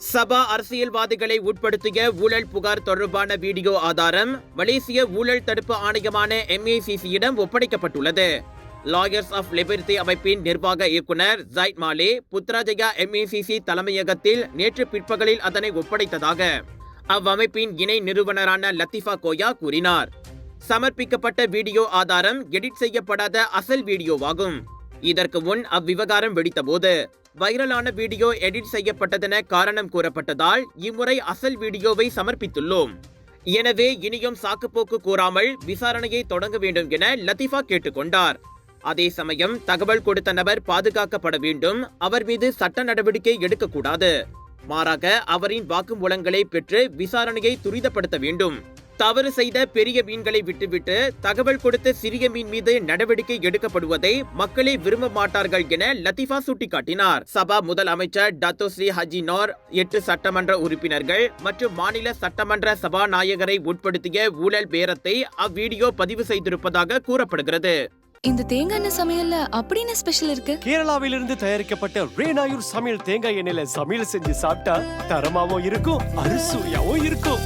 சபா அரசியல்வாதிகளை உட்படுத்திய ஊழல் புகார் தொடர்பான வீடியோ ஆதாரம் மலேசிய ஊழல் தடுப்பு ஆணையமான MACC-யிடம் ஒப்படைக்கப்பட்டுள்ளது. லாயர்ஸ் ஆஃப் லிபர்ட்டி அமைப்பின் நிர்வாக இயக்குனர் ஜைட் மாலே புத்ராஜயா MACC தலைமையகத்தில் நேற்று பிற்பகலில் அதனை ஒப்படைத்ததாக அவ்வமைப்பின் இணை நிறுவனரான லத்திஃபா கோயா கூறினார். சமர்ப்பிக்கப்பட்ட வீடியோ ஆதாரம் எடிட் செய்யப்படாத அசல் வீடியோவாகும். இதற்கு முன் அவ்விவகாரம் வெடித்தபோது வைரலான வீடியோ எடிட் செய்யப்பட்டதென காரணம் கூறப்பட்டதால் இம்முறை அசல் வீடியோவை சமர்ப்பித்துள்ளோம். எனவே இனியும் சாக்குப்போக்கு கூறாமல் விசாரணையை தொடங்க வேண்டும் என லத்திஃபா கேட்டுக்கொண்டார். அதே சமயம் தகவல் கொடுத்த நபர் பாதுகாக்கப்பட வேண்டும், அவர் மீது சட்ட நடவடிக்கை எடுக்கக்கூடாது. மாறாக அவரின் வாக்குமூலங்களை பெற்று விசாரணையை துரிதப்படுத்த வேண்டும். தவறு செய்த பெரிய மீன்களை விட்டுவிட்டு தகவல் கொடுத்த சிறிய மீன் மீது நடவடிக்கை எடுக்கப்படுவதை மக்களே விரும்ப மாட்டார்கள் என லத்திஃபா சுட்டிக்காட்டினார். சபா முதல் அமைச்சர் டத்தோ ஸ்ரீ ஹஜி நோர் 8 சட்டமன்ற உறுப்பினர்கள் மற்றும் மாநில சட்டமன்ற சபாநாயகரை உட்படுத்திய ஊழல் பேரத்தை அவ்வீடியோ பதிவு செய்திருப்பதாக கூறப்படுகிறது. இந்த தேங்காய் எண்ணெய் சமையல்ல அப்படின்னு ஸ்பெஷல் இருக்கு. கேரளாவிலிருந்து தயாரிக்கப்பட்ட ரேனாயூர் சமையல் தேங்காய் எண்ணெயில சமையல் செஞ்சு சாப்பிட்டா தரமாவும் இருக்கும், அறுசுவையாவும் இருக்கும்.